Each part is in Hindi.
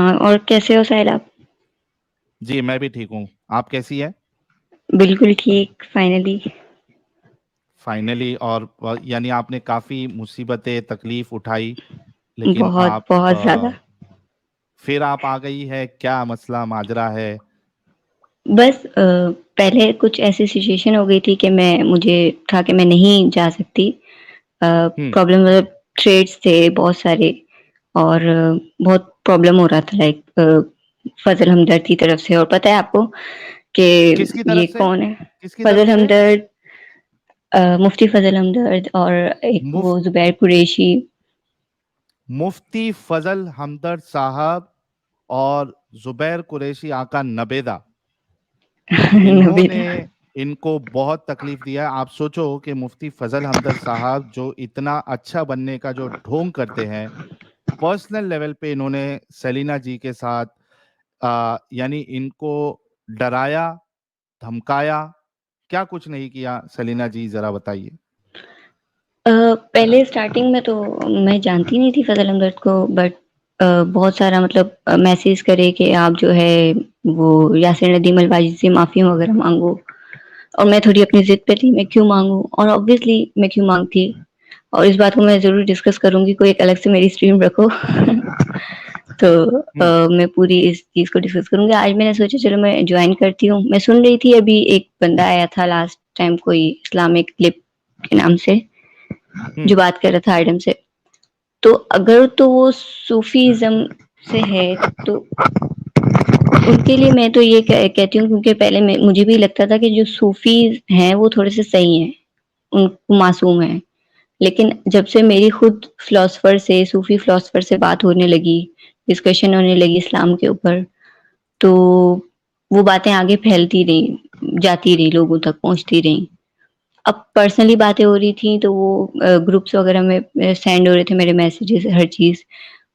और कैसे हो साहिल आप? जी, मैं भी ठीक हूँ। आप कैसी हैं? बिल्कुल ठीक, फाइनली। फाइनली। और यानी आपने काफ़ी मुसीबतें, तकलीफ उठाई, लेकिन बहुत आप बहुत ज़्यादा। फिर आप आ गई है। क्या मसला माजरा है? बस पहले कुछ ऐसी सिचुएशन हो गई थी कि मुझे था कि मैं नहीं जा सकती। हम्म। प्रॉब्लम मतलब ट्रेड्स थे बहुत सारे, और बहुत प्रॉब्लम हो रहा था, लाइक फजल हमदर्द की तरफ से। और पता है आपको कि किसकी ये तरफ से? कौन है? किसकी फजल तरफ से? हमदर्द, मुफ्ती फजल हमदर्द, और एक मुफ वो जुबैर कुरैशी। मुफ्ती फजल हमदर्द साहब और जुबैर कुरैशी आका नबेदा, इन्होंने नबीला। इनको बहुत तकलीफ दिया है। आप सोचो कि मुफ्ती फजल हमदर्द साहब जो इतना अच्छा बनने का जो ढोंग करते हैं, पर्सनल लेवल पे इन्होंने सेलिना जी के साथ यानी इनको डराया, धमकाया, क्या कुछ नहीं किया। सेलिना जी जरा बताइए। पहले स्टार्टिंग में तो मैं जानती नहीं थी फजल हमदर्द को, बट बहुत सारा मतलब मैसेज करे कि आप जो है वो यासिर नदीम अलवाजी से माफ़ी वगैरह मांगो। और मैं थोड़ी अपनी जिद पे थी, मैं क्यों मांगू, और ऑब्वियसली मैं क्यों मांगती। और इस बात को मैं ज़रूर डिस्कस करूंगी, कोई एक अलग से मेरी स्ट्रीम रखो। तो हम्म। मैं पूरी इस चीज़ को डिस्कस करूंगी। आज मैंने सोचा चलो मैं ज्वाइन करती हूँ। मैं सुन रही थी, अभी एक बंदा आया था लास्ट टाइम, कोई इस्लामिक क्लिप के नाम से, जो हम्म। बात कर रहा था आइडम से। तो अगर तो वो सूफीज़्म से है, तो उनके लिए मैं तो ये कहती हूँ, क्योंकि पहले मुझे भी लगता था कि जो सूफी हैं वो थोड़े से सही हैं, उन मासूम हैं। लेकिन जब से मेरी खुद फिलोसफर से, सूफी फिलोसफर से बात होने लगी, डिस्कशन होने लगी इस्लाम के ऊपर, तो वो बातें आगे फैलती रही, जाती रही, लोगों तक पहुंचती रही। अब पर्सनली बातें हो रही थी, तो वो ग्रुप्स वगैरह में सेंड हो रहे थे मेरे मैसेजेस, हर चीज़।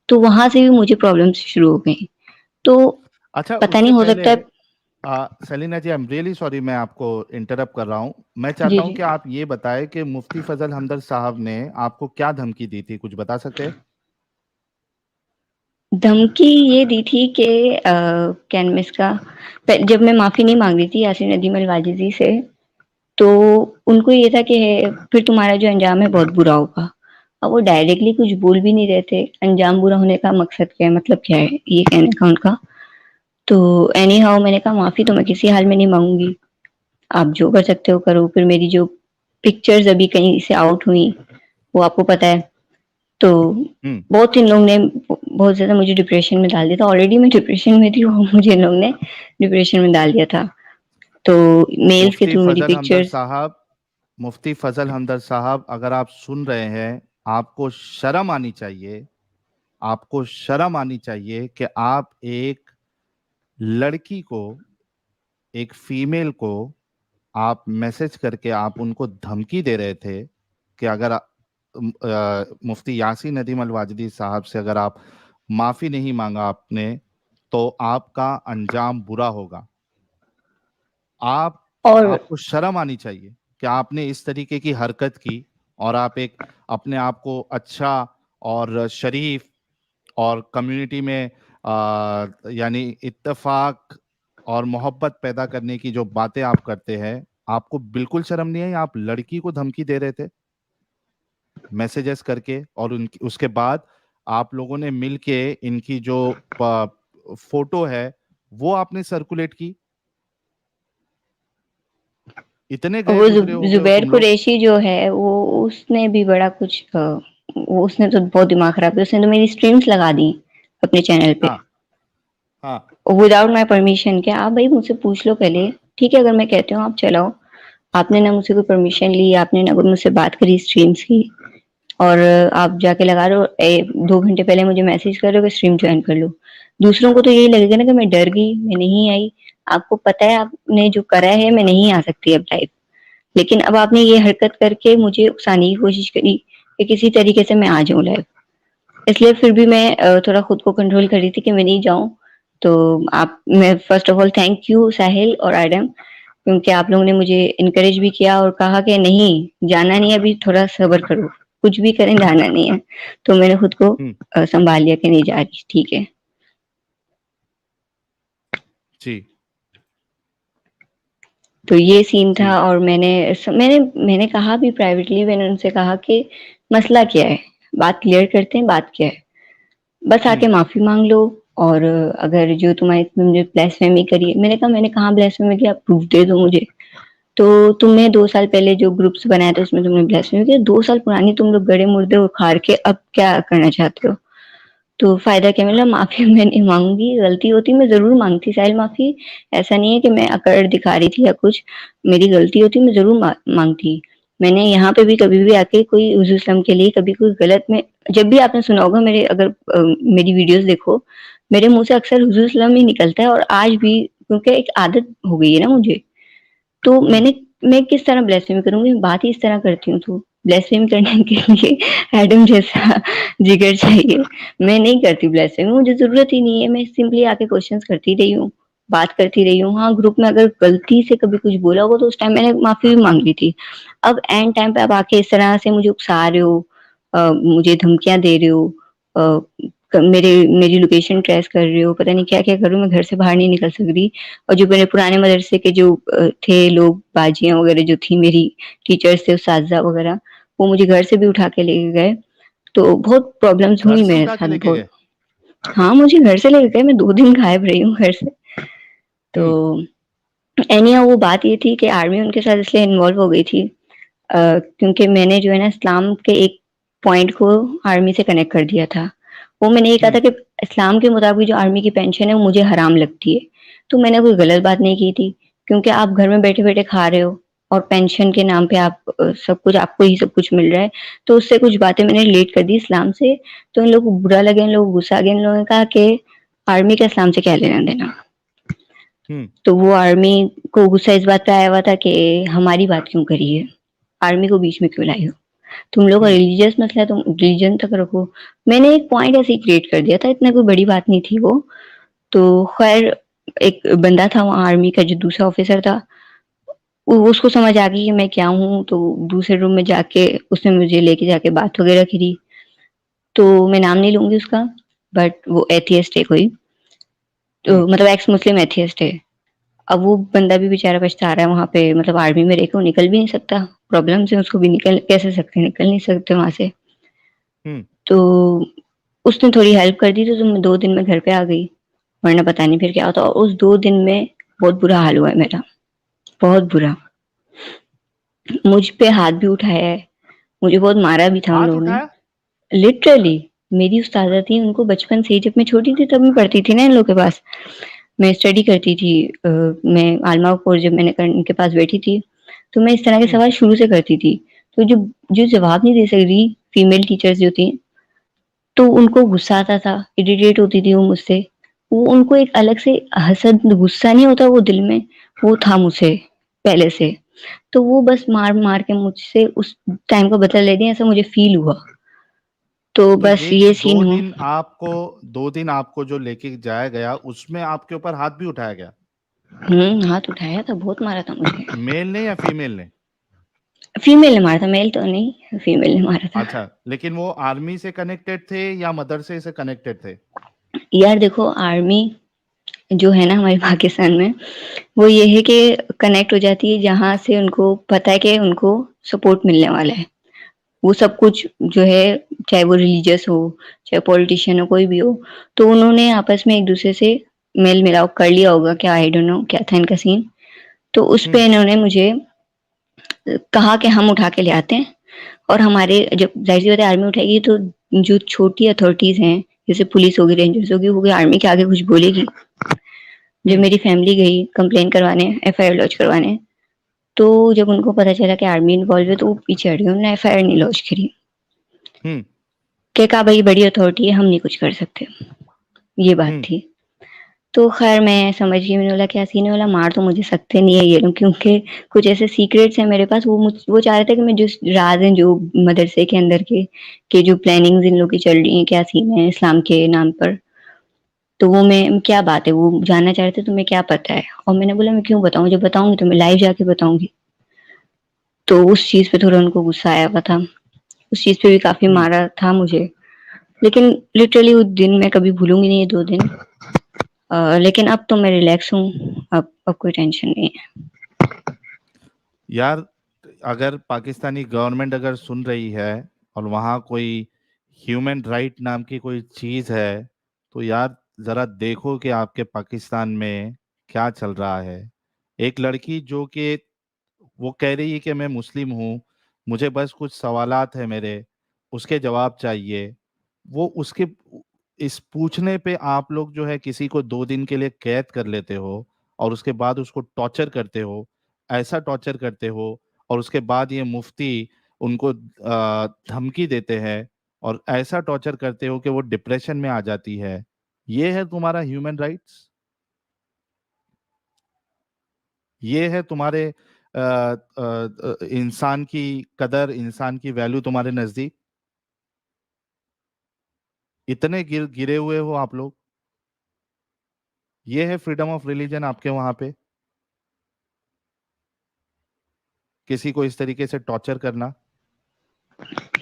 तो वहाँ से भी मुझे प्रॉब्लम्स शुरू हो गई। तो अच्छा, पता उससे नहीं, हो पहले सकता है। Celina ji, I am really sorry, मैं आपको इंटरप्ट कर रहा हूँ। मैं जी, चाहता हूँ जी। कि आप ये बताएं कि मुफ्ती फजल हमदर्द साहब ने आपको क्या धमकी दी थी, कुछ बता सकते हैं? धमकी ये दी थी कि कैनमिस का, जब मैं माफ़ी नहीं मांग रही थी यासिर नदीम अलवाजिजी से, तो उनको ये था कि फिर तुम्हारा जो अंजाम है बहुत बुरा होगा। अब वो डायरेक्टली कुछ बोल भी नहीं रहे थे, अंजाम बुरा होने का मकसद क्या है, मतलब क्या है, ये कहने का उनका। तो एनी हाउ मैंने कहा माफ़ी तो मैं किसी हाल में नहीं मांगूंगी, आप जो कर सकते हो करो। फिर मेरी जो पिक्चर्स अभी कहीं से आउट हुई, वो आपको पता है। तो हम्म। बहुत इन लोग ने बहुत ज़्यादा मुझे डिप्रेशन में डाल दिया था। ऑलरेडी मैं डिप्रेशन में थी, वो मुझे इन लोग ने डिप्रेशन में डाल दिया था। तो मेल्स के मुफ्ती थ्रू मेरी फजल हमदर्द पिक्चर्स। साहब, मुफ्ती फजल हमदर्द साहब, अगर आप सुन रहे हैं, आपको शर्म आनी चाहिए। आपको शर्म आनी चाहिए कि आप एक लड़की को, एक फीमेल को आप मैसेज करके आप उनको धमकी दे रहे थे कि अगर मुफ्ती यासीन नदीम अल वाजदी साहब से अगर आप माफी नहीं मांगा आपने, तो आपका अंजाम बुरा होगा। आप और आपको शर्म आनी चाहिए कि आपने इस तरीके की हरकत की, और आप एक अपने आप को अच्छा और शरीफ और कम्युनिटी में यानी इत्तेफाक और मोहब्बत पैदा करने की जो बातें आप करते हैं, आपको बिल्कुल शर्म नहीं आई? आप लड़की को धमकी दे रहे थे मैसेजेस करके, और उनकी उसके बाद आप लोगों ने मिलके इनकी जो फोटो है वो आपने सर्कुलेट की। इतने गए वो गुजरे होगे हो जुबैर तुम लोग। कुरैशी जो है, वो उसने भी बड़ा कुछ वो उसने तो बहुत दिमाग खराब किया। उसने तो मेरी स्ट्रीम्स लगा दी अपने चैनल पे, हाँ। हाँ। विदाउट माय परमिशन के। आप भाई मुझसे पूछ लो पहले। ठीक है, अगर मैं कहती हूँ आप चलाओ, आपने ना मुझसे कोई परमिशन ली, आपने ना कोई मुझसे बात करी स्ट्रीम्स की, और आप जाके लगा रहे हो, 2 घंटे पहले मुझे मैसेज कर रहे हो कि स्ट्रीम ज्वाइन कर लो। दूसरों को तो यही लगेगा ना कि मैं डर गई, मैं नहीं आई। आपको पता है आपने जो करा है, मैं नहीं आ सकती अब लाइव। लेकिन अब आपने ये हरकत करके मुझे उकसाने की कोशिश करी कि किसी तरीके से मैं आ जाऊं लाइव। इसलिए फिर भी मैं थोड़ा खुद को कंट्रोल कर रही थी कि मैं नहीं जाऊं। तो आप, मैं first of all thank you Sahil और एडम, क्योंकि आप लोगों ने मुझे इनकरेज भी किया और कहा कि नहीं जाना नहीं है, अभी थोड़ा सब्र करो, कुछ भी करें जाना नहीं है। तो मैंने खुद को हम्म। संभाल लिया कि नहीं जा रही, ठीक है। जी तो ये सीन जी था। और मैंने कहा भी प्राइवेटली, मैंने उनसे कहा कि मसला क्या है, बात क्लियर करते हैं, बात क्या है, बस आके माफी मांग लो। और अगर जो तुम्हारी तुमने ब्लास्फेमी करी है, मैंने कहा ब्लास्फेमी की, आप प्रूफ दे दो मुझे। तो तुमने 2 साल पहले जो ग्रुप्स बनाया था उसमें तुमने ब्लास्फेमी किया, 2 साल पुरानी तुम लोग गड़े मुर्दे उखाड़ के अब क्या करना चाहते हो? तो फायदा क्या मिला? माफी मैं नहीं मांगूंगी, गलती होती मैं जरूर मांगती साहिल माफी। ऐसा नहीं है कि मैं अकड़ दिखा रही थी या कुछ, मेरी गलती होती मैं जरूर मांगती। मैंने यहाँ पे भी कभी भी आके कोई हुजूर सल्लम के लिए कभी कोई गलत में, जब भी आपने सुना होगा मेरे, अगर मेरी वीडियोस देखो, मेरे मुंह से अक्सर हुजूर सल्लम ही निकलता है। और आज भी, क्योंकि एक आदत हो गई है ना मुझे, तो मैं किस तरह ब्लेसफेमी करूंगी? मैं बात ही इस तरह करती हूँ, तो ब्लेसफेमी करने के लिए एडम जैसा जिगर चाहिए। मैं नहीं करती ब्लेसफेमी, मुझे जरूरत ही नहीं है। मैं सिंपली आके क्वेश्चंस करती रही हूँ, बात करती रही हूँ। हाँ, ग्रुप में अगर गलती से कभी कुछ बोला होगा तो उस टाइम मैंने माफी भी मांग ली थी। अब एंड टाइम पे आप आके इस तरह से मुझे उकसा रहे हो, मुझे धमकियां दे रहे हो, अ, मेरी लोकेशन ट्रेस कर रहे हो, पता नहीं क्या क्या करूँ, मैं घर से बाहर नहीं निकल सक रही। और जो मेरे पुराने मदरसे के जो थे लोग, बाजियां वगैरह जो थी मेरी, टीचर्स थे, उस्ताजा वगैरह, वो मुझे घर से भी उठा के लेके गए। तो बहुत प्रॉब्लम्स घर हुई से मेरे उठा के साथ, लेके बहुत। गए? हाँ, मुझे घर से लेके गए, मैं 2 दिन गायब रही हूँ घर से। तो हम्म एनीहाउ वो बात ये थी कि आर्मी उनके साथ इसलिए इन्वॉल्व हो गई थी, क्योंकि मैंने जो है ना इस्लाम के एक पॉइंट को आर्मी से कनेक्ट कर दिया था। वो मैंने ये कहा था हम्म कि इस्लाम के मुताबिक जो आर्मी की पेंशन है वो मुझे हराम लगती है। तो मैंने कोई गलत बात नहीं की थी, क्योंकि आप घर में बैठे बैठे खा रहे हो और पेंशन के नाम पे आप सब कुछ, आपको ही सब कुछ मिल रहा है। तो उससे कुछ बातें मैंने रिलेट कर दी इस्लाम से। तो इन लोगों को बुरा लगे, इन लोगों को गुस्सा आ गया, इन लोगों ने कहा कि आर्मी का इस्लाम से क्या लेना देना। हम्म तो वो आर्मी को गुस्सा इस बात पे आया हुआ था कि हमारी बात क्यों करी है, आर्मी को बीच में क्यों लाई हो, तुम लोग का हम्म रिलीजियस मसला है, तुम रिलीजन तक रखो। मैंने एक पॉइंट ऐसे ही क्रिएट कर दिया था, इतना कोई बड़ी बात नहीं थी वो। तो खैर, एक बंदा था वहाँ आर्मी का जो दूसरा ऑफिसर था, उसको समझ आ गई कि मैं क्या हूँ। तो दूसरे रूम में जाके उसने मुझे लेके जाके बात वगैरह करी। तो मैं नाम नहीं लूंगी उसका, बट वो एथियस्ट है कोई, हम्म तो मतलब एक्स मुस्लिम एथियस्ट है। अब वो बंदा भी बेचारा पछता रहा है वहां पे, मतलब आर्मी में रहकर वो निकल भी नहीं सकता, प्रॉब्लम से उसको भी निकल कैसे सकते, निकल नहीं सकते वहां से। हम्म तो उसने थोड़ी हेल्प कर दी, तो मैं 2 दिन में घर पे आ गई, वरना पता नहीं फिर क्या होता। और उस 2 दिन में बहुत बुरा हाल हुआ है मेरा, बहुत बुरा। मुझ पे हाथ भी उठाया है, मुझे बहुत मारा भी था उन हाथ लोगों ने, उठाया? लिटरली। मेरी उस्तादा थी, उनको बचपन से ही, जब मैं छोटी थी तब मैं पढ़ती थी ना इन लोग के पास, मैं स्टडी करती थी। मैं आलमा कोर्स जब मैंने इनके पास बैठी थी, तो मैं इस तरह के हम्म सवाल शुरू से करती थी। तो जो जो जवाब नहीं दे सक रही फीमेल टीचर्स जो थी, तो उनको गुस्सा आता था, इरिटेट होती थी वो मुझसे। वो उनको एक अलग से हसद, गुस्सा नहीं होता वो दिल में, वो था मुझसे पहले से। तो वो बस मार मार के मुझसे उस टाइम का बदला ले दिया, ऐसा मुझे फील हुआ। तो तो बस ये ये दो सीन हुआ। दिन आपको 2 दिन आपको जो लेके जाया गया उसमें आपके ऊपर हाथ भी उठाया गया? हाथ उठाया था, बहुत मारा था मुझे। मेल ने या फीमेल ने? फीमेल ने मारा था, मेल तो नहीं, फीमेल ने मारा था। अच्छा, लेकिन वो आर्मी से कनेक्टेड थे या मदरसे से कनेक्टेड थे? यार देखो, आर्मी जो है ना हमारे पाकिस्तान में, वो ये है कि कनेक्ट हो जाती है जहां से उनको पता है कि उनको सपोर्ट मिलने वाला है। वो सब कुछ जो है, चाहे वो रिलीजियस हो, चाहे पॉलिटिशियन हो, कोई भी हो, तो उन्होंने आपस में एक दूसरे से मेल मिलाप कर लिया होगा, क्या आई डोंट नो क्या था इनका सीन। तो उस पे हम्म इन्होंने मुझे कहा कि हम उठा के ले आते हैं। और हमारे जब जाहिर सी बात है आर्मी उठाएगी, तो जो छोटी अथॉरिटीज हैं, जैसे पुलिस होगी, रेंजर्स होगी, वो आर्मी के आगे कुछ बोलेगी। जब हम्म मेरी फैमिली गई कंप्लेन करवाने, एफआईआर लॉन्च करवाने, तो जब उनको पता चला कि आर्मी इन्वॉल्व है, तो वो पीछे हट गए, उन्होंने एफआईआर नहीं लॉन्च करी। हम्म क्या कहा, भाई बड़ी अथॉरिटी है, हम नहीं कुछ कर सकते, ये बात हम्म थी। तो खैर मैं समझ गई, मैंने बोला क्या सीन है, बोला मार तो मुझे सकते नहीं है ये लोग, क्योंकि कुछ ऐसे सीक्रेट्स हैं मेरे पास। वो चाह रहे थे कि मैं जो राज हैं जो मदरसे के अंदर के जो प्लानिंग्स इन लोग की चल रही हैं, क्या सीन है इस्लाम के नाम पर, तो वो मैं क्या बात है वो जानना चाह रहे थे, तुम्हें क्या पता है। और मैंने बोला मैं क्यों बताऊं, जब बताऊंगी तो मैं लाइव जाके बताऊंगी। तो उस चीज पे थोड़ा उनको गुस्सा आया हुआ था, उस चीज पे भी काफी हम्म मारा था मुझे। लेकिन लिटरली वो दिन मैं कभी भूलूंगी नहीं, ये 2 दिन। लेकिन अब तो मैं रिलैक्स हूँ, अब कोई टेंशन नहीं है। यार, अगर पाकिस्तानी गवर्नमेंट अगर सुन रही है और वहाँ कोई ह्यूमन राइट नाम की कोई चीज़ है, तो यार ज़रा देखो कि आपके पाकिस्तान में क्या चल रहा है। एक लड़की जो कि वो कह रही है कि मैं मुस्लिम हूँ, मुझे बस कुछ सवालात है मेरे, उसके जवाब चाहिए। वो उसके इस पूछने पे आप लोग जो है किसी को 2 दिन के लिए कैद कर लेते हो और उसके बाद उसको टॉर्चर करते हो, ऐसा टॉर्चर करते हो। और उसके बाद ये मुफ्ती उनको धमकी देते हैं और ऐसा टॉर्चर करते हो कि वो डिप्रेशन में आ जाती है। ये है तुम्हारा ह्यूमन राइट्स? ये है तुम्हारे इंसान की कदर, इंसान की वैल्यू तुम्हारे नजदीक? इतने गिरे हुए हो आप लोग? ये है फ्रीडम ऑफ रिलीजन आपके वहां पे? किसी को इस तरीके से टॉर्चर करना?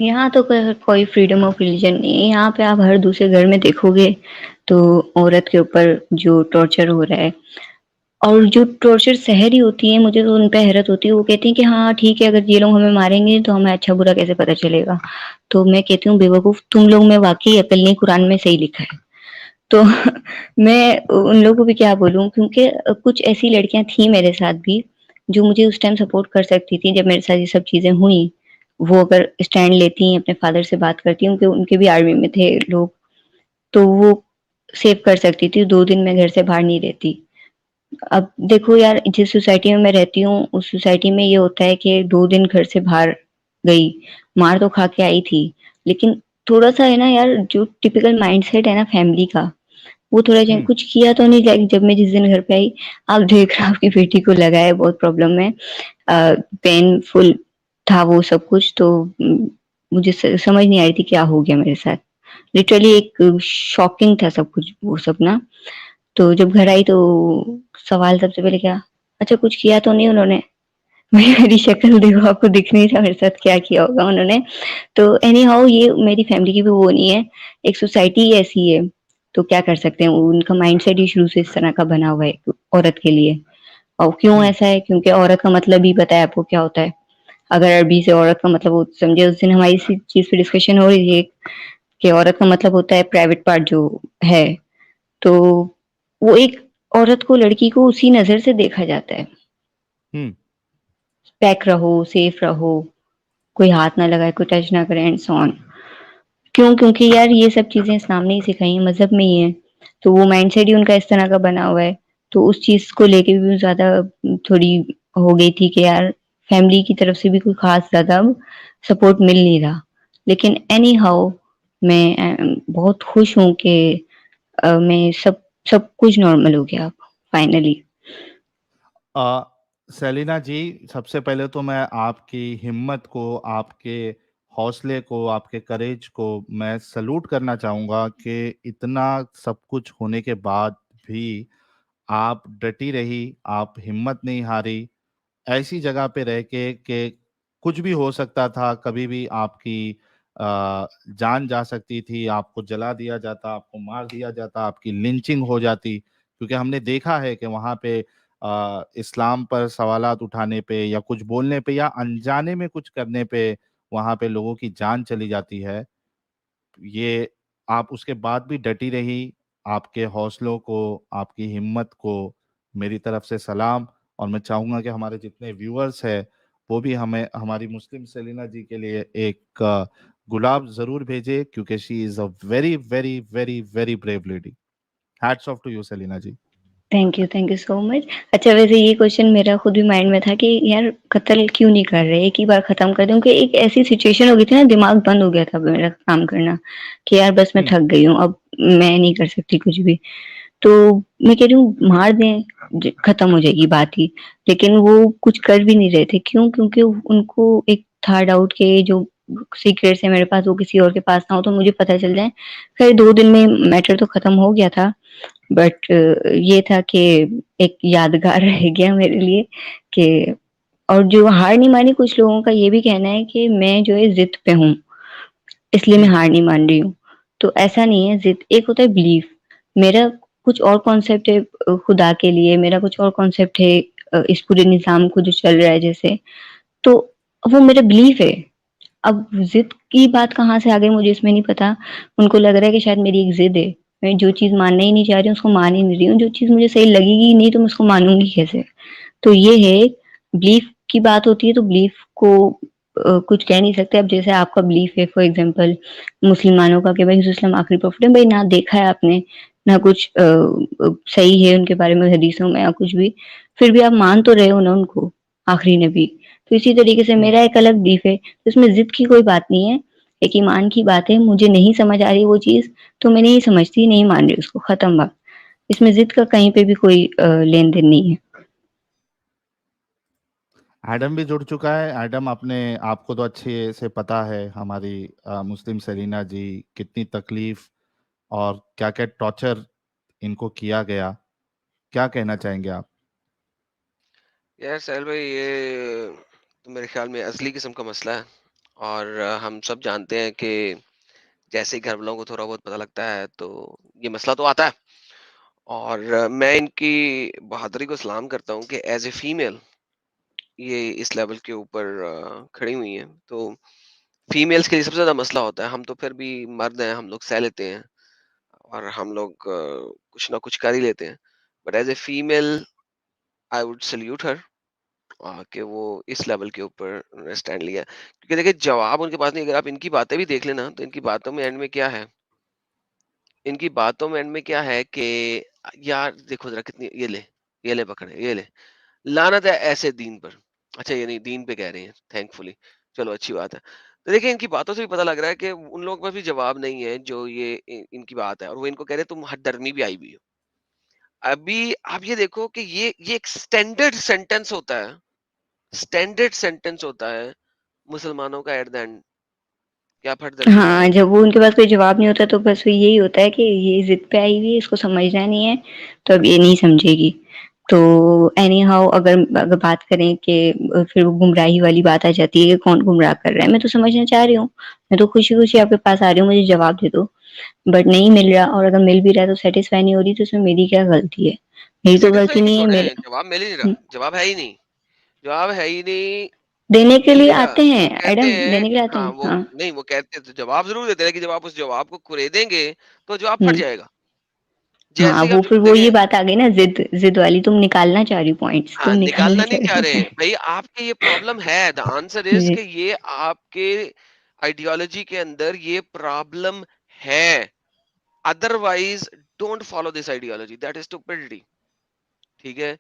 यहाँ तो कोई फ्रीडम ऑफ रिलीजन नहीं है। यहाँ पे आप हर दूसरे घर में देखोगे तो औरत के ऊपर जो टॉर्चर हो रहा है, और जो टॉर्चर सह रही होती है, मुझे तो उन पे हैरत होती है। वो कहती है कि हाँ ठीक है, अगर ये लोग हमें मारेंगे तो हमें अच्छा बुरा कैसे पता चलेगा। तो मैं कहती हूँ बेवकूफ तुम लोग में वाकई अकल नहीं, कुरान में सही लिखा है। तो मैं उन लोगों को भी क्या बोलूँ, क्योंकि कुछ ऐसी लड़कियां थी मेरे साथ भी जो मुझे उस टाइम सपोर्ट कर सकती थी जब मेरे साथ ये सब चीजें हुई। वो अगर स्टैंड लेती, अपने फादर से बात करती, उनके उनके भी आर्मी में थे लोग, तो वो सेव कर सकती थी। 2 दिन में घर से बाहर नहीं रहती। अब देखो यार, जिस सोसाइटी में मैं रहती हूँ उस सोसाइटी में ये होता है कि 2 दिन घर से बाहर गई, मार तो खा के आई थी, लेकिन थोड़ा सा है ना यार, जो टिपिकल माइंडसेट है ना फैमिली का, वो थोड़ा चेंज। हम्म। कुछ किया तो नहीं, लाइक जब मैं जिस दिन घर पे आई, आप देख रहे हो आपकी बेटी को लगा है बहुत प्रॉब्लम में, पेनफुल था वो सब कुछ। तो मुझे समझ नहीं आ रही थी क्या हो गया मेरे साथ। लिटरली एक शॉकिंग था सब कुछ वो सब ना। तो जब घर आई तो सवाल सबसे पहले क्या, अच्छा कुछ किया तो नहीं उन्होंने? मेरी शक्ल देखो, आपको दिख नहीं था मेरे साथ क्या किया होगा उन्होंने। तो एनी हाउ, ये मेरी फैमिली की भी वो नहीं है, एक सोसाइटी ही ऐसी है। तो क्या कर सकते हैं, उनका माइंडसेट ही शुरू से इस तरह का बना हुआ है औरत के लिए। और क्यों हम्म। ऐसा है, क्योंकि औरत का मतलब ही पता है आपको क्या होता है। अगर अरबी से औरत का मतलब वो समझे, उस दिन हमारी इसी चीज पे डिस्कशन हो रही थी कि औरत का मतलब होता है प्राइवेट पार्ट जो है। तो वो एक औरत को, लड़की को उसी नजर से देखा जाता है। हम्म। पैक रहो, सेफ रहो, कोई हाथ ना लगाए, कोई टच ना करे, एंड सो ऑन। क्यों? क्योंकि यार ये सब चीजें इस्लाम ने ही सिखाई है, मजहब में ही है। तो वो माइंडसेट ही उनका इस तरह का बना हुआ है। तो उस चीज को लेके भी ज्यादा थोड़ी हो गई थी कि यार फैमिली की तरफ से भी कोई खास ज्यादा सपोर्ट मिल नहीं रहा। लेकिन एनी हाउ, मैं बहुत खुश हूँ कि मैं सब सब कुछ नॉर्मल हो गया अब फाइनली। आ, सेलिना जी, सबसे पहले तो मैं आपकी हिम्मत को, आपके हौसले को, आपके करेज को मैं सलूट करना चाहूँगा कि इतना सब कुछ होने के बाद भी आप डटी रही, आप हिम्मत नहीं हारी। ऐसी जगह पे रह के कि कुछ भी हो सकता था, कभी भी आपकी जान जा सकती थी, आपको जला दिया जाता, आपको मार दिया जाता, आपकी लिंचिंग हो जाती। क्योंकि हमने देखा है कि वहाँ पे इस्लाम पर सवालात उठाने पे या कुछ बोलने पे या अनजाने में कुछ करने पे वहाँ पे लोगों की जान चली जाती है। ये आप उसके बाद भी डटी रही। आपके हौसलों को, आपकी हिम्मत को मेरी तरफ से सलाम। और मैं चाहूंगा कि हमारे जितने व्यूअर्स हैं वो भी हमें हमारी मुस्लिम सेलिना जी के लिए एक गुलाब जरूर भेजे, क्योंकि she is a very very very very brave lady. Hats off to you Celina ji. Thank you so much. अच्छा, वैसे ये क्वेश्चन मेरा खुद भी माइंड में था कि यार कत्ल क्यों नहीं कर रहे, एक ही बार खत्म कर दूं। कि एक ऐसी सिचुएशन हो गई थी ना, दिमाग बंद हो गया था मेरा काम करना, कि यार बस मैं हम्म। थक गई हूँ, अब मैं नहीं कर सकती कुछ भी। तो मैं कह रही हूँ मार दें, खत्म हो जाएगी बात ही। लेकिन वो कुछ कर भी नहीं रहे थे। क्यों? क्योंकि उनको एक था डाउट के जो सीक्रेट्स है मेरे पास वो किसी और के पास ना हो तो मुझे पता चल जाए। खैर 2 दिन में मैटर तो खत्म हो गया था, बट ये था कि एक यादगार रह गया मेरे लिए कि। और जो हार नहीं मानी, कुछ लोगों का ये भी कहना है कि मैं जो है जिद पे हूँ, इसलिए मैं हम्म। हार नहीं मान रही हूँ। तो ऐसा नहीं है, जिद एक होता है बिलीफ। मेरा कुछ और कॉन्सेप्ट है खुदा के लिए, मेरा कुछ और कॉन्सेप्ट है इस पूरे निज़ाम को जो चल रहा है जैसे, तो वो मेरा बिलीफ है। अब ज़िद की बात कहाँ से आ गई मुझे इसमें नहीं पता। उनको लग रहा है कि शायद मेरी एक ज़िद है। मैं जो चीज़ मानना ही नहीं चाह रही हूँ, उसको मान ही नहीं रही हूँ। जो चीज़ मुझे सही लगेगी ही नहीं तो मैं उसको मानूँगी कैसे? तो ये है, बिलीफ की बात होती है तो बिलीफ को कुछ कह नहीं सकते। अब जैसे आपका बिलीफ है फॉर एग्ज़ाम्पल मुसलमानों का कि भाई हुज़ूर आखिरी प्रॉफ़िट है, भई ना देखा है आपने, ना कुछ सही है उनके बारे में हदीसों में या कुछ भी, फिर भी आप मान तो रहे हो ना उनको, आखिरी नबी। तो इसी तरीके से मेरा एक अलग बिलीफ है, तो इसमें ज़िद की कोई बात नहीं है, एक ईमान की बात है। मुझे नहीं समझ आ रही वो चीज़, तो मैं नहीं समझती, नहीं मान रही उसको, खत्म बात। इसमें ज़िद का कहीं पे भी कोई लेन-देन नहीं है। एडम भी जुड़ चुका है। एडम, अपने आपको तो अच्छे से पता है हमारी मुस्लिम सेलिना जी कितनी तकलीफ और क्या-क्या टॉर्चर इनको किया गया। क्या कहना चाहेंगे आप? यार साहिल भाई, ये तो मेरे ख्याल में असली किस्म का मसला है। और हम सब जानते हैं कि जैसे ही घर वालों को थोड़ा बहुत पता लगता है तो ये मसला तो आता है। और मैं इनकी बहादुरी को सलाम करता हूँ कि एज ए फीमेल ये इस लेवल के ऊपर खड़ी हुई हैं। तो फीमेल्स के लिए सबसे ज्यादा मसला होता है। हम तो फिर भी मर्द हैं, हम लोग सह लेते हैं और हम लोग कुछ ना कुछ कर ही लेते हैं। But as a female I would salute her कि वो इस लेवल के ऊपर स्टैंड लिया। क्योंकि देखिए जवाब उनके पास नहीं। अगर आप इनकी बातें भी देख लेना तो इनकी बातों में एंड में क्या है, इनकी बातों में एंड में क्या है कि यार देखो जरा कितनी, ये ले पकड़े, ये ले, लानत है ऐसे दीन पर। अच्छा ये नहीं दीन पे कह रहे हैं, थैंकफुली, चलो अच्छी बात है। तो देखिए इनकी बातों से भी पता लग रहा है कि उन लोगों के पास भी जवाब नहीं है जो ये इनकी बात है, और वो इनको कह रहे हैं तुम हद धर्मी भी आई हुई हो। अभी आप ये देखो कि ये एक स्टैंडर्ड सेंटेंस होता है, स्टैंडर्ड सेंटेंस होता है मुसलमानों का एट द एंड, क्या आप हठधर्मी पे हाँ, आई हुई जब हो। वो उनके पास कोई जवाब नहीं होता तो बस वो यही होता है कि ये ज़िद पे आई हुई है, इसको समझना नहीं है, तो अब ये नहीं समझेगी। तो एनी हाउ अगर अगर बात करें कि फिर वो गुमराही वाली बात आ जाती है कि कौन गुमराह कर रहा है, मैं तो समझना चाह रही हूँ, मैं तो खुशी-खुशी आपके पास आ रही हूँ, मुझे जवाब दे दो। बट नहीं मिल रहा, और अगर मिल भी रहा है तो सैटिस्फाई नहीं हो रही, तो इसमें मेरी क्या गलती है? मेरी तो सेटिस्फाई गलती की नहीं है, छोड़े, मेरे जवाब मिल ही नहीं हुँ, रहा, जवाब है ही नहीं, जवाब है ही नहीं, देने के मिल लिए नहीं रहा। आते हैं, वो कहते एडम हैं, देने के लिए आते हाँ हैं। वो हाँ। नहीं, वो कहते तो जवाब जरूर देते हैं, लेकिन जब आप उस जवाब को कुरेदेंगे तो जवाब फट हुँ। जाएगा। हाँ, जैसे ही वो आप फिर वो ये देखें, बात आ गई ना, ज़िद वाली, तुम निकालना चाह रही हो पॉइंट्स, तुम हाँ निकालना निकालना नहीं चाह रही चाह हो रहे पॉइंट। भाई, आपके ये प्रॉब्लम है। द आंसर इज जी। कि ये आपके आइडियोलॉजी के अंदर ये प्रॉब्लम है। Otherwise don't follow this ideology, that is stupidity. ठीक है,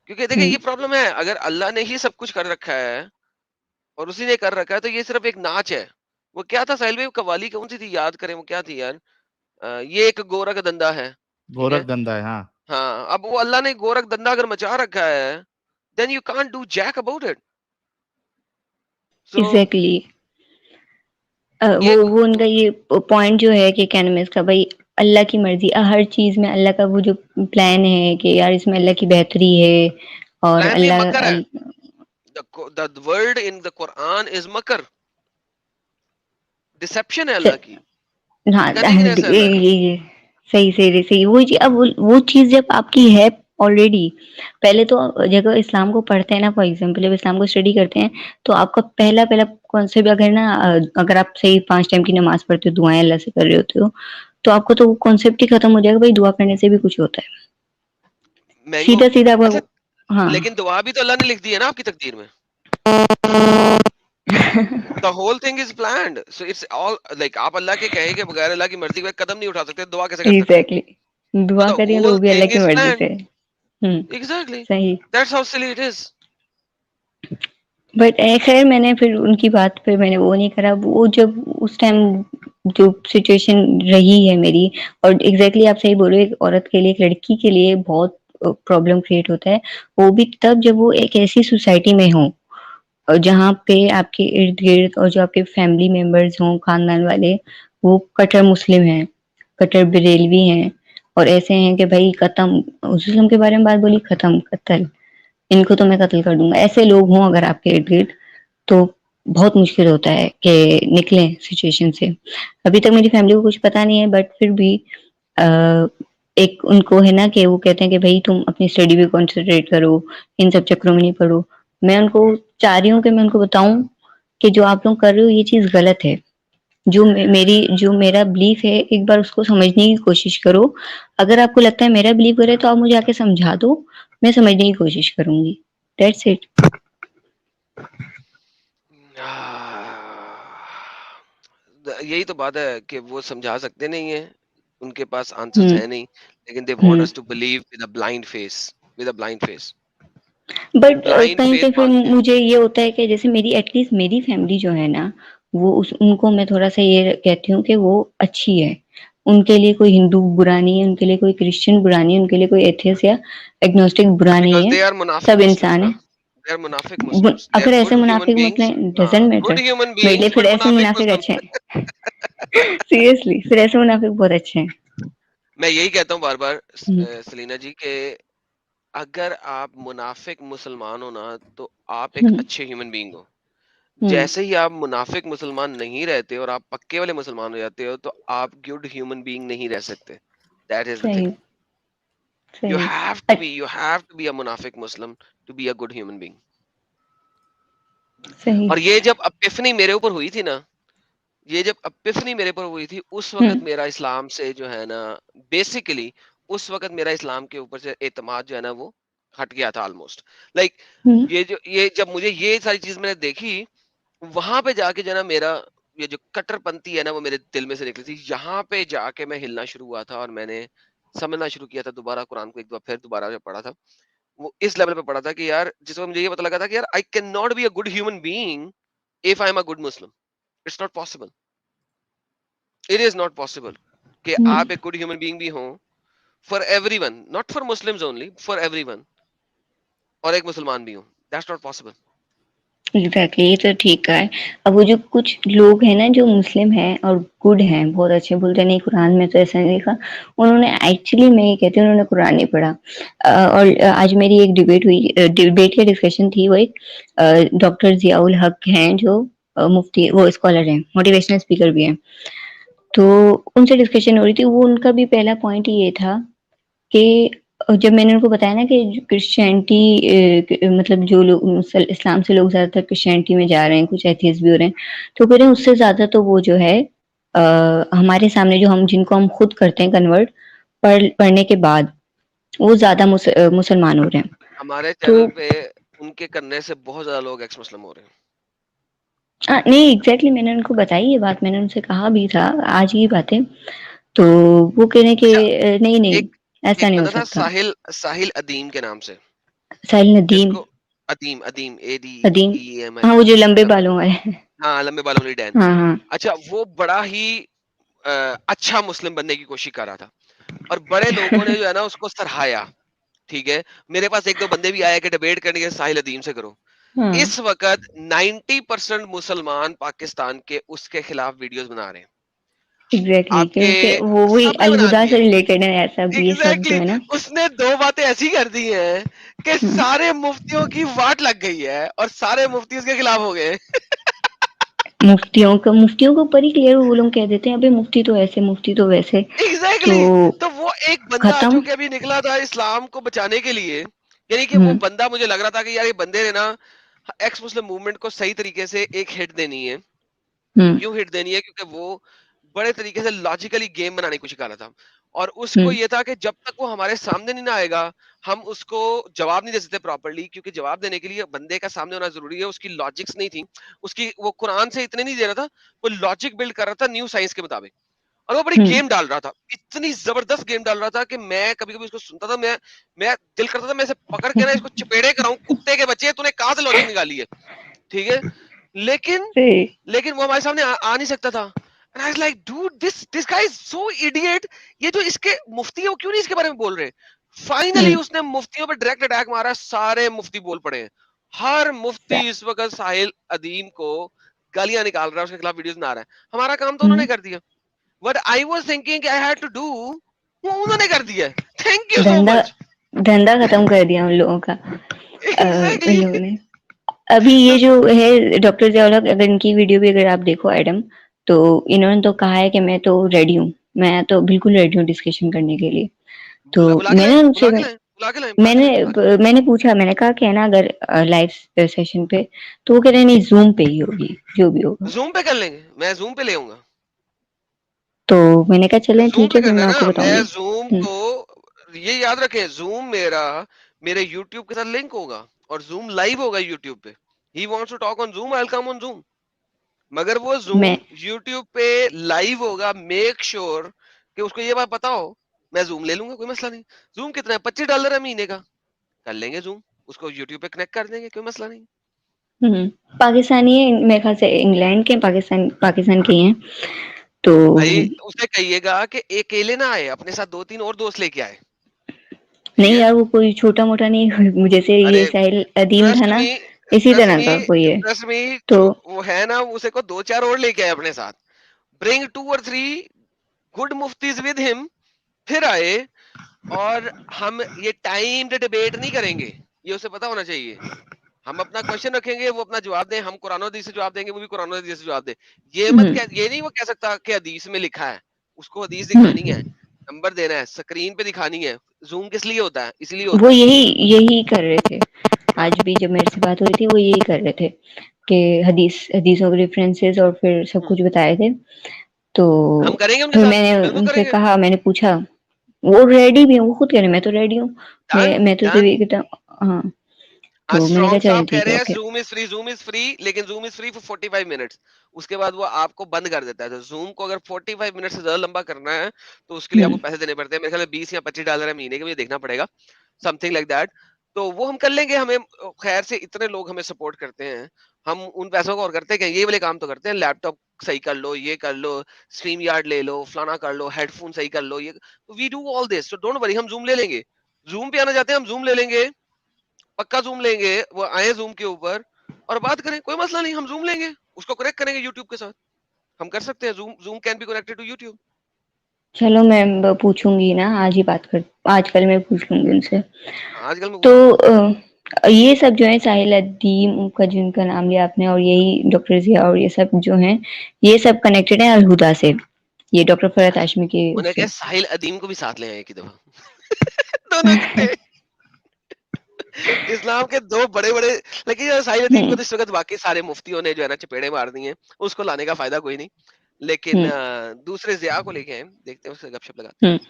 क्योंकि देखिए हुँ। ये प्रॉब्लम है। अगर अल्लाह ने ही सब कुछ कर रखा है और उसी ने कर रखा है तो ये सिर्फ एक नाच है। वो क्या था साहिल भाई, कव्वाली कौन सी थी, याद करें वो क्या थी यार। ये एक गोरख धंधा है। ठीक है, गोरख धंधा है, हाँ। हाँ अब वो अल्लाह ने गोरख धंधा अगर मचा रखा है, then you can't do jack about it. So exactly. ये वो उनका ये पॉइंट जो है कि कैनमिस का, भई अल्लाह की मर्ज़ी, हर चीज़ में अल्लाह का वो जो प्लान है कि यार इसमें अल्लाह की बेहतरी है, और प्लान नहीं, अल्लाह मकर है। अल द वर्ड इन द कुरान इज मकर, डिसेप्शन है च अल्लाह की, हाँ, कनिंगनेस है अल्लाह की। ये सही वही चीज़। अब वो चीज़ जब आपकी है ऑलरेडी, पहले तो जब इस्लाम को पढ़ते हैं ना, फॉर एग्ज़ाम्पल जब इस्लाम को स्टडी करते हैं, तो आपका पहला पहला कॉन्सेप्ट अगर ना अगर आप सही 5 टाइम की नमाज़ पढ़ते हो, दुआएँ अल्लाह से कर रहे होते हो, तो आपका तो वो कॉन्सेप्ट ही खत्म हो जाएगा, भई दुआ करने से भी कुछ होता है। मैंगो, सीधा-सीधा अच्छा, आपका हाँ। लेकिन दुआ भी तो अल्लाह ने लिख दी है ना आपकी तकदीर में। The whole thing is planned, so it's all like, आप अल्लाह के कहे के बगैर, अल्लाह की मर्जी के बगैर कदम नहीं उठा सकते, दुआ कैसे कर सकते हैं। एग्ज़ैक्टली। सो दुआ द कर रही हूँ तो होल वो भी अल्लाह थिंग की इज मर्ज़ी प्लान्ड। से। हुँ, एग्जैक्टली, सही। That's how silly it is. But खैर मैंने फिर उनकी बात पे मैंने वो नहीं करा। वो जब उस टाइम जो सिचुएशन रही है मेरी, और एग्ज़ैक्टली आप सही बोल रहे हो, एक औरत के लिए, एक लड़की के लिए बहुत प्रॉब्लम क्रिएट होता है। वो भी तब जब वो एक ऐसी सोसाइटी में हो, जहाँ पे आपके इर्द-गिर्द और जो आपके फैमिली मेंबर्स हों, खानदान वाले, वो कट्टर मुस्लिम हैं, कट्टर बरेलवी हैं, और ऐसे हैं कि भई खत्म, हुस्न के बारे में बात बोली, खत्म, कत्ल, इनको तो मैं कत्ल कर दूँगा। ऐसे लोग हों अगर आपके इर्द-गिर्द, तो बहुत मुश्किल होता है कि निकलें सिचुएशन से। अभी तक मेरी फैमिली को कुछ पता नहीं है, बट फिर भी अ, एक उनको है ना कि वो कहते हैं कि भाई तुम अपनी स्टडी पे कॉन्सेंट्रेट करो, इन सब चक्करों में नहीं पड़ो। मैं उनको चाह रही हूँ कि मैं उनको बताऊँ कि जो आप लोग कर रहे हो ये चीज़ गलत है। जो मेरा बिलीफ है एक बार उसको समझने की कोशिश करो। अगर आपको लगता है मेरा बिलीफ गलत है तो आप मुझे आके समझा दो, मैं समझने की कोशिश करूँगी। That's it. यही तो बात है कि वो समझा सकते नहीं है, उनके पास आंसर्स हुँ, है नहीं, लेकिन दे वांट हुँ। Us to believe with a blind faith. ये बट ब्लाइंड कहीं फेथ पे फिर मांगते हैं। मुझे ये होता है कि जैसे मेरी एटलीस्ट मेरी फैमिली जो है ना, वो उस उनको मैं थोड़ा-सा ये कहती हूँ कि वो अच्छी है। उनके लिए कोई हिंदू बुरा नहीं है, उनके लिए कोई क्रिश्चियन बुरा नहीं है, उनके लिए कोई एथियस्ट या एग्नोस्टिक बुरा नहीं बिकॉज़ है, दे आर मुनाफिक सब मुस्लिम्स इंसान ना, हैं। दे आर मुनाफिक मुस्लिम्स, दे आर अगर ऐसे गुड ह्यूमन मुनाफिक बीइंग्स। मुस्लिम हाँ, डज़न्ट मैटर। गुड ह्यूमन मेरे लिए बीइंग्स फिर बट ऐसे मुनाफिक मुनाफिक अच्छे मुस्लिम्स। हैं। सीरियसली फिर ऐसे मुनाफिक बहुत अच्छे हैं। मैं यही कहता हूँ बार-बार हुँ, सलीना जी के अगर आप मुनाफिक मुसलमान हो ना, तो आप एक हुँ, अच्छे ह्यूमन बीइंग हो। हुँ। जैसे ही आप मुनाफिक मुसलमान नहीं रहते और आप पक्के वाले मुसलमान हो जाते हो, तो आप गुड ह्यूमन बीइंग नहीं रह सकते। That is the thing. सही, You सही। have to a, be you have to be a मुनाफिक मुस्लिम to be a good human being। सही। और ये जब एपिफनी मेरे ऊपर हुई थी ना, ये जब एपिफनी मेरे ऊपर हुई थी, उस हुँ, वक़्त मेरा इस्लाम से जो है ना, बेसिकली उस वक़्त मेरा इस्लाम के ऊपर से एतमाद जो है ना, वो हट गया था ऑलमोस्ट। लाइक हुँ, ये जब मुझे ये सारी चीज़ मैंने देखी, वहाँ पे जाके जो है ना मेरा ये जो कट्टरपंथी है ना, वो मेरे दिल में से निकली थी। यहाँ पे जाके मैं हिलना शुरू हुआ था और मैंने समझना शुरू किया था दोबारा कुरान को, एक बार फिर दोबारा जब पढ़ा था, वो इस लेवल पे पढ़ा था कि यार जिस वक़्त मुझे ये पता लगा था कि यार I can not be a good human being if I am a good Muslim. It's not possible. It is not possible कि हुँ। आप एक गुड ह्यूमन बीइंग भी हों for everyone, not for Muslims only, for everyone, और एक मुसलमान भी हों। That's not possible. एग्ज़ैक्टली ये तो ठीक कहा है। अब वो जो कुछ लोग हैं ना जो मुस्लिम हैं और गुड हैं, बहुत अच्छे बोलते हैं नहीं कुरान में तो ऐसा नहीं लिखा। उन्होंने एक्चुअली मैं ये कहती हूँ उन्होंने कुरान नहीं पढ़ा। और आज मेरी एक डिबेट हुई डिबेट या डिस्कशन थी वो एक डॉक्टर ज़ियाउल हक हैं जो मुफ्ती वो स्कॉलर हैं, मोटिवेशनल स्पीकर भी हैं। तो उनसे डिस्कशन हो रही थी, वो उनका भी पहला पॉइंट ये था कि जब मैंने उनको बताया ना कि क्रिश्चियनिटी मतलब जो लोग इस्लाम से लोग ज़्यादातर क्रिश्चियनिटी में जा रहे हैं, कुछ एथियस्ट भी हो रहे हैं, तो कह रहे हैं उससे ज़्यादा तो वो जो है हमारे सामने जो हम जिनको हम खुद करते हैं कन्वर्ट पढ़ने के बाद, वो ज़्यादा मुसलमान हो रहे हैं। हमारे तो चैनल पे उनके करने से बहुत ज़्यादा लोग एक्स मुस्लिम हो रहे हैं। नहीं एग्ज़ैक्टली मैंने उनको बताई ये बात, मैंने उनसे कहा भी था आज की बात है। तो वो कह रहे हैं कि अच्छा, नहीं, नहीं, एक ऐसा एक नहीं हो बंदा था सकता। साहिल साहिल अदीम के नाम से, साहिल नदीम, जिसको अदीम अदीम अदीम ADEEM आई हाँ, वो थिंक जो लंबे करके। बालों वाले। हाँ, लंबे बालों वाली डैन। हाँ, हाँ। अच्छा, वो बड़ा ही अच्छा मुस्लिम बनने की कोशिश कर रहा था और बड़े लोगों ने जो है ना उसको सराहाया। ठीक है, मेरे पास एक दो बंदे भी आए कि डिबेट करनी है साहिल अदीम से करो। हाँ, इस वक्त 90% मुसलमान पाकिस्तान के उसके खिलाफ वीडियोस बना रहे हैं। एग्ज़ैक्टली आपके क्योंकि वो वही सबने बना अलहुदा से दिए। रिलेटेड है ऐसा ये सब जो एग्जैक्टली है ना। उसने दो बातें ऐसी कर दी हैं कि हुँ, सारे मुफ्तियों की वाट लग गई है और सारे मुफ्ती उसके खिलाफ हो गए। मुफ्तियों के ऊपर ही क्लियर वो लोग कह देते हैं, अबे मुफ्ती तो ऐसे, मुफ्ती तो वैसे, एग्जैक्टली तो तो वो एक बंदा जो खत्म। कि अभी निकला था इस्लाम को बचाने के लिए, यानी कि वो हुँ, बंदा मुझे लग रहा था कि यार ये बंदे ने ना एक्स मुस्लिम मूवमेंट को सही तरीके से एक हिट देनी है। हुँ, क्यों हिट देनी है? क्योंकि वो बड़े तरीके से लॉजिकली गेम बनाने की कोशिश कर रहा था और हुँ, उसको ये था कि जब तक वो हमारे सामने नहीं ना आएगा, हम उसको जवाब नहीं दे सकते प्रॉपर्ली, क्योंकि जवाब देने के लिए बंदे का सामने होना जरूरी है। उसकी लॉजिक्स नहीं थी, उसकी वो कुरान से इतने नहीं दे रहा था, वो लॉजिक बिल्ड कर रहा था न्यू साइंस के मुताबिक और वो बड़ी हुँ, गेम डाल रहा था, इतनी जबरदस्त गेम डाल रहा था कि मैं कभी कभी उसको सुनता था, मैं दिल करता था मैं इसे पकड़ के ना इसको चपेड़े कराऊं, कुत्ते के बच्चे तूने कहां से लॉजिक निकाली है। ठीक है, लेकिन सही। लेकिन वो हमारे सामने आ नहीं सकता था। And I was like dude this guy is so idiot. ये जो इसके मुफ्ती है वो क्यों नहीं इसके बारे में बोल रहे। फाइनली हुँ, उसने मुफ्तियों पे डायरेक्ट अटैक मारा, सारे मुफ्ती बोल पड़े हैं। हर मुफ्ती स इस वक्त साहिल अदीम को गालियां निकाल रहा है, उसके खिलाफ वीडियोस बना रहा है। हमारा काम तो हुँ, उन्होंने कर दिया। What I was thinking I had to do, वो उन्होंने कर दिया। थैंक यू सो धंधा मच। धंधा खत्म कर दिया उन लोगों का इन एग्जैक्टली। लोगों ने। अभी ये तो जो है डॉक्टर ज़ियाउल हक, अगर इनकी वीडियो भी अगर आप देखो एडम, तो इन्होंने तो कहा है कि मैं तो रेडी हूँ, मैं तो बिल्कुल रेडी हूँ डिस्कशन करने के लिए। तो बुला के मैंने लाएं, उनसे बुला के लाएं, बुला के लाएं, बुला के लाएं। मैंने पूछा, मैंने कहा क्या है ना, अगर लाइव सेशन पे, तो वो कह रहे नहीं, जूम पे ही होगी जो भी होगा। जूम पे कर लेंगे, मैं जूम पे ले आऊंगा। तो मैंने कहा चलें जूम ठीक पे है, फिर करना मैं है आपको ना, मैं बताऊंगी। जूम हम्म, को, ये याद रखें, जूम मेरा मेरे यूट्यूब के साथ लिंक होगा और जूम लाइव होगा यूट्यूब पे। He wants to talk on Zoom, I will come on Zoom. मगर वो मैं जूम यूट्यूब पे लाइव होगा, मेक श्योर कि उसको ये बात पता हो। मैं जूम ले लूंगा, कोई मसला नहीं। जूम कितना है, $25 है महीने का, कर लेंगे जूम, उसको यूट्यूब पे कनेक्ट कर देंगे, कोई मसला नहीं। पाकिस्तानी है मेरे ख्याल से, इंग्लैंड के, पाकिस्तान के ही हैं। तो भाई उसे कहिएगा कि अकेले ना आए, अपने साथ 2-3 और दोस्त लेके आए, ठीक नहीं है। यार, वो कोई छोटा मोटा नहीं, जैसे अरे ये साहिल अदीम था ट्रस्ट ना, मी, इसी ट्रस्ट तरह मी, का कोई है। ट्रस्ट मी, तो वो है ना, उसे को 2-4 और लेके आए अपने साथ। Bring 2 or 3 good muftis with him, फिर आए। और हम ये टाइम डिबेट नहीं करेंगे, ये उसे पता होना चाहिए। हम अपना क्वेश्चन रखेंगे, वो अपना जवाब दें, हम कुरान और हदीस से जवाब देंगे, वो भी कुरान और हदीस से जवाब दे। ये मत हम्म, कह, ये नहीं वो कह सकता कि हदीस में लिखा है, उसको हदीस दिखानी है, नंबर देना है, स्क्रीन पे दिखानी है। जूम किस लिए होता है, इसलिए वो होता है। यही यही कर रहे थे। हाँ, आज भी जब मेरे से बात हो रही थी, वो यही कर रहे थे कि हदीसों के रेफरेंसेस और फिर सब कुछ बताए थे। तो हम करेंगे उनके फिर साथ, मैंने बिल्कुल उनसे करेंगे। कहा, मैंने पूछा, वो रेडी भी है, वो खुद कह रहे मैं तो रेडी हूँ, डन, मैं तो डन। सिर्फ हाँ। आज तो मैंने कहा स्ट्रॉन्ग चलें साहब कह ठीक है, रहे हैं ओके। जूम इज फ्री, लेकिन zoom is free for 45 minutes. उसके बाद वो आपको बंद कर देता है। तो जूम को अगर 45 मिनट से ज्यादा लंबा करना है, तो उसके लिए आपको पैसे देने पड़ते हैं। मेरे ख्याल में $20 या $25 है महीने के, मुझे देखना पड़ेगा, समथिंग लाइक दैट। तो वो हम कर लेंगे। हमें खैर से इतने लोग हमें सपोर्ट करते हैं, हम उन पैसों को और करते हैं, ये वाले काम तो करते हैं। लैपटॉप सही कर लो, ये कर लो, स्ट्रीम यार्ड ले लो, फलाना कर लो, हेडफोन सही कर लो, ये वी डू ऑल दिस, तो डोंट वरी, हम जूम ले लेंगे। जूम पे आना चाहते हैं, हम जूम ले लेंगे, पक्का जूम लेंगे। वो आए जूम के ऊपर और बात करें, कोई मसला नहीं, हम जूम लेंगे, उसको कनेक्ट करेंगे यूट्यूब के साथ। हम कर सकते हैं, Zoom Zoom can be connected to YouTube. चलो मैं पूछूंगी ना, आज ही बात कर, आज कल मैं पूछ लूंगी उनसे। आजकल में तो पूछो। ये सब जो है, साहिल अदीम का जिनका नाम लिया आपने, और यही डॉक्टर जिया, और ये सब जो हैं, ये सब कनेक्टेड है अलहुदा से, ये डॉक्टर फरहत हाशमी के उन्हें क्या, उससे। साहिल अदीम को भी साथ ले आए एक ही दफा। दोनों थे इस्लाम के दो बड़े बड़े। लेकिन यार साहिल अदीम को हम्म, तो इस वक्त बाकी सारे मुफ्तियों ने जो है ना चपेड़े मार दी हैं, उसको लाने का फायदा कोई नहीं। लेकिन हम्म, दूसरे जिया को लेके आए, देखते हैं, उससे गपशप लगाते हैं। हम्म।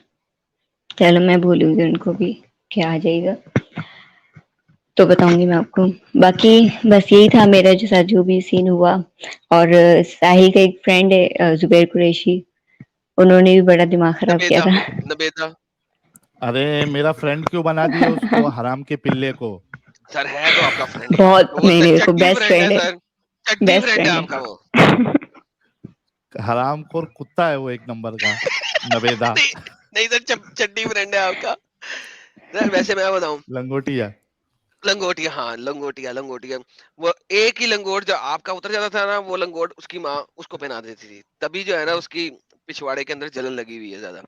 चलो मैं बोलूंगी उनको भी कि आ जाएगा, तो बताऊंगी मैं आपको। बाकी बस यही था मेरे जो साथ जो भी सीन हुआ। और साहिल का एक फ्रेंड है, जुबैर कुरैशी, उन्होंने भी बड़ा दिमाग खराब किया नबेदा, था। नबेदा। अरे मेरा फ्रेंड क्यों बना दिए उसको, हराम के पिल्ले को। सर है तो आपका फ्रेंड, बहुत, वो नहीं बोलते हैं नहीं, देखो चड्डी बेस्ट फ्रेंड है फ्रेंड है, सर, चड्डी बेस्ट फ्रेंड है फ्रेंड आपका वो। है। हरामखोर कुत्ता है वो, एक नंबर का नवेदा। नहीं, नहीं सर, चड्डी फ्रेंड है आपका। सर वैसे मैं बताऊं, लंगोटिया। लंगोटिया, हाँ लंगोटिया, लंगोटिया। वो एक ही लंगोट जो आपका उतर जाता था ना, वो लंगोट उसकी माँ उसको पहना देती थी, तभी जो है ना उसकी पिछवाड़े के अंदर जलन लगी हुई है ज्यादा।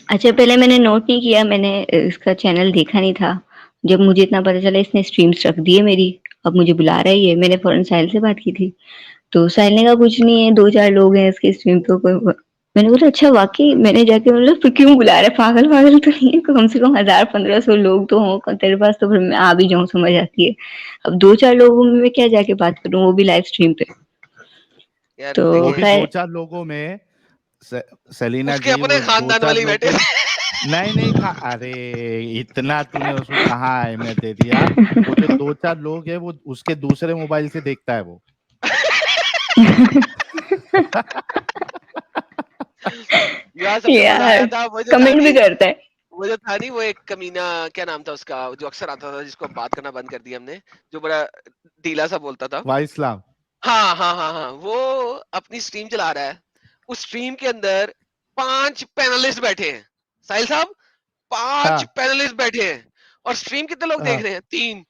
अच्छा, पहले मैंने नोट नहीं किया, मैंने इसका चैनल देखा नहीं था। जब मुझे इतना पता चला इसने स्ट्रीम्स रख दी है मेरी, अब मुझे बुला रहा ही है, मैंने फौरन साहिल से बात की थी। तो साहिल ने कहा कुछ नहीं है, 2-4 लोग हैं इसके स्ट्रीम पे, मैंने बोला अच्छा वाकई, मैंने जाके मतलब फिर क्यों बुला रहा है, पागल पागल तो नहीं है, कम से कम 1000-1500 लोग तो हों तेरे पास, तो फिर मैं आ भी जाऊं, समझ आती है। अब 2-4 लोगों में मैं क्या जाके बात करूं, वो भी लाइव स्ट्रीम पे। यार तो वो देखें, भी दो खैर, चार लोगों में सेलिना उसके जी, अपने वो दो खानदान चार वाले बैठे लोगों। थे। नहीं नहीं खा, अरे इतना तूने उसको कहाँ है मैं दे दिया। वो जो दो चार लोग हैं वो उसके दूसरे मोबाइल से देखता है वो। यार सबसे मजा यार आया था वो जो था कमेंट भी नहीं, करता है। वो जो था नहीं, वो एक कमीना, क्या नाम था उसका, जो अक्सर आता था, जिसको अब बात करना बंद कर दिया हमने, जो बड़ा ढीला सा बोलता था। वाह इस्लाम। हाँ हाँ हाँ हाँ, वो अपनी स्ट्रीम चला रहा है। उस स्ट्रीम के अंदर 5 पैनलिस्ट बैठे हैं, साहिल साहब, 5 हाँ पैनलिस्ट बैठे हैं। और स्ट्रीम कितने लोग देख हाँ। रहे हैं, 3।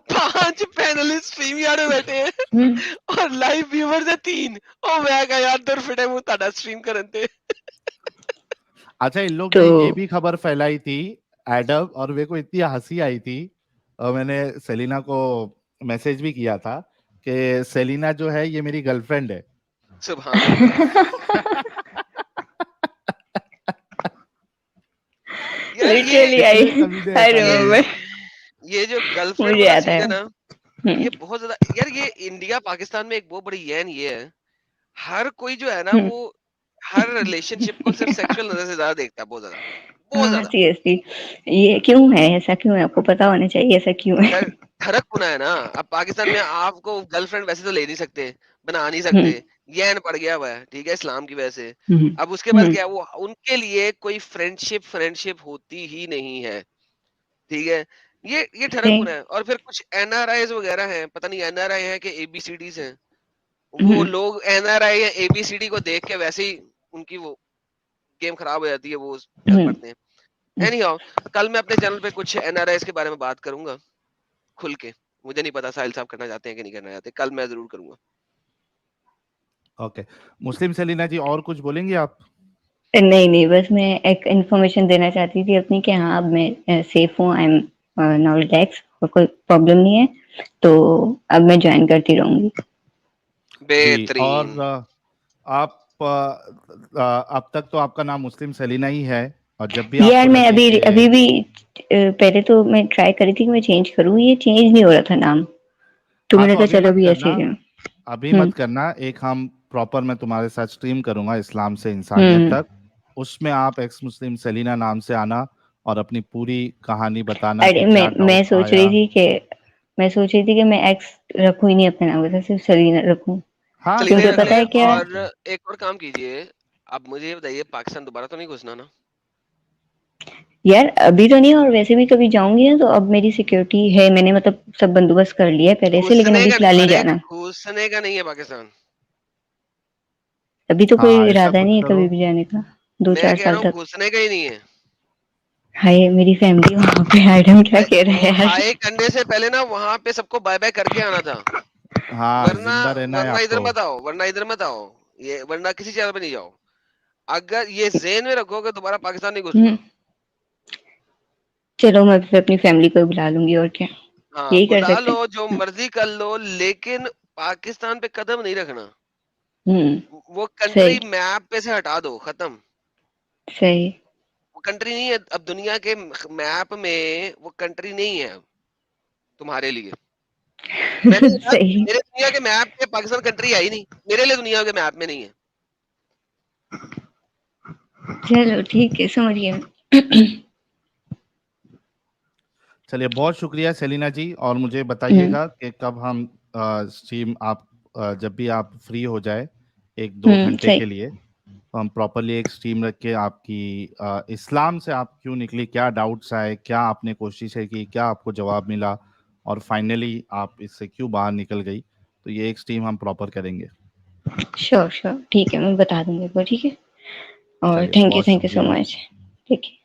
5 पैनलिस्ट स्ट्रीम यार्ड में बैठे हैं और लाइव व्यूअर्स है 3। ओ मैं कहा यार दर फिटे मुंह ताड़ा स्ट्रीम करन ते। अच्छा, इन लोग तो ने ये भी खबर फैलाई थी, एडम, और मेरे को इतनी हंसी आई थी। और मैंने सेलिना को मैसेज भी किया था कि सेलिना जो है ये मेरी गर्लफ्रेंड है। सुभान अल्लाह। लिटरली ये आई कभी ने आई ऐसा नहीं ये है। रिमेम्बर ये जो गर्लफ्रेंड मुझे वाला आता सीन है। है ना, हम्म ये बहुत ज्यादा यार, ये इंडिया पाकिस्तान में एक बहुत बड़ी यैन ये है, हर कोई जो है ना हम्म वो हर रिलेशनशिप को सिर्फ सेक्सुअल नजर से ज्यादा देखता है, बहुत हाँ ज्यादा। सीरियसली, ये क्यों है ऐसा, क्यों है, आपको पता होना चाहिए ऐसा क्यों है। यार फर्क होना है ना, अब पाकिस्तान में आपको गर्लफ्रेंड वैसे तो ले नहीं सकते, बना नहीं हम्म सकते, यैन पड़ गया हुआ है, ठीक है, इस्लाम की वजह से। हम्म अब उसके बाद हम्म क्या है, वो उनके लिए कोई फ्रेंडशिप होती ही नहीं है, ठीक है। ये ठरक सही। पूरा है। और फिर कुछ एनआरआईज वगैरह हैं, पता नहीं एनआरआई है कि एबीसीडीज हैं, वो हम्म लोग एनआरआई या एबीसीडी को देख के वैसे ही उनकी वो गेम खराब हो जाती है, वो चल हम्म पड़ते हैं। एनी हाउ, कल मैं अपने चैनल पे कुछ एनआरआईज के बारे में बात करूंगा खुल के। मुझे नहीं पता साहिल साहब करना चाहते हैं कि नहीं करना चाहते, कल मैं जरूर करूंगा। ओके, मुस्लिम सेलिना जी और कुछ बोलेंगे आप? नहीं नहीं, बस मैं एक इन्फॉर्मेशन देना चाहती थी अपनी कि हाँ अब मैं सेफ हूँ, आई एम नाउ रिलैक्स, और कोई प्रॉब्लम नहीं है, तो अब मैं ज्वाइन करती रहूंगी। जी, बेहतरीन। और आप अब तक तो आपका नाम मुस्लिम सेलिना ही है, और जब भी यार आपको मैं लगे अभी कि अभी भी पहले तो मैं ट्राई करी थी कि मैं चेंज करूँ, ये चेंज नहीं हो रहा था नाम, तो हाँ, मैंने तो कहा अभी चलो मत भी ऐसे करना, ही है। अभी मत करना। एक हम प्रॉपर, मैं तुम्हारे साथ स्ट्रीम करूंगा इस्लाम से इंसानियत हम्म। तक, उसमें आप एक्स मुस्लिम सेलिना नाम से आना और अपनी पूरी कहानी बताना कि अरे क्या मैं डाउट सोच रही आया। थी कि मैं एक्स रखूं ही नहीं अपने नाम के साथ, सिर्फ सलीना रखूं, हाँ, चलिए क्योंकि रख पता ले। है क्या। और एक और काम कीजिए, आप मुझे ये बताइए, पाकिस्तान दोबारा तो नहीं घुसना ना? यार अभी तो नहीं, और वैसे भी कभी जाऊंगी ना तो अब मेरी सिक्योरिटी है, मैंने मतलब सब बंदोबस्त कर लिया है पहले से, लेकिन घुसने अभी का फिलहाल नहीं अरे जाना। घुसने का नहीं है पाकिस्तान। अभी तो कोई हाँ, ऐसा इरादा कुछ नहीं है करो। कभी भी जाने का, दो मैं चार कह साल रहा हूँ तक। घुसने का ही नहीं है। हाय मेरी फैमिली वहां पे, मैडम क्या कह रहे वो हैं यार। हाई करने से पहले ना वहां पे सबको बाय बाय करके आना था। हाँ, वरना जिंदा रहना है वरना इधर आपको। मत आओ, वरना इधर मत आओ, ये वरना किसी चैनल पे नहीं जाओ। अगर ये ज़हन में रखोगे दोबारा पाकिस्तान नहीं घुसना। चलो मैं फिर अपनी फैमिली को बुला लूंगी, और क्या, हाँ, यही कर बुला सकते लो, हैं। जो मर्जी कर लो, लेकिन पाकिस्तान पे कदम नहीं रखना। हम्म। वो कंट्री सही। मैप पे से हटा दो, खत्म। सही। वो कंट्री नहीं है अब दुनिया के मैप में, वो कंट्री नहीं है अब तुम्हारे लिए। मैंने यार, सही। मेरे दुनिया के मैप पे पाकिस्तान कंट्री है ही नहीं, मेरे लिए दुनिया के मैप में नहीं है। चलो ठीक है, समझ गया। चलिए, बहुत शुक्रिया सेलिना जी, और मुझे हम्म बताइएगा कि कब हम स्ट्रीम, आप जब भी आप फ्री हो जाए 1-2 घंटे सही। के लिए, तो हम प्रॉपरली एक स्ट्रीम रख के आपकी इस्लाम से आप क्यों निकली, क्या डाउट्स आए, क्या आपने कोशिशें की, क्या आपको जवाब मिला, और फाइनली आप इससे क्यों बाहर निकल गई, तो ये एक स्ट्रीम हम प्रॉपर करेंगे। श्योर श्योर, ठीक है, मैं बता दूंगी आपको, ठीक है। और चलिए, थैंक बहुत यू सो शुक्रिया। मच। ठीक है।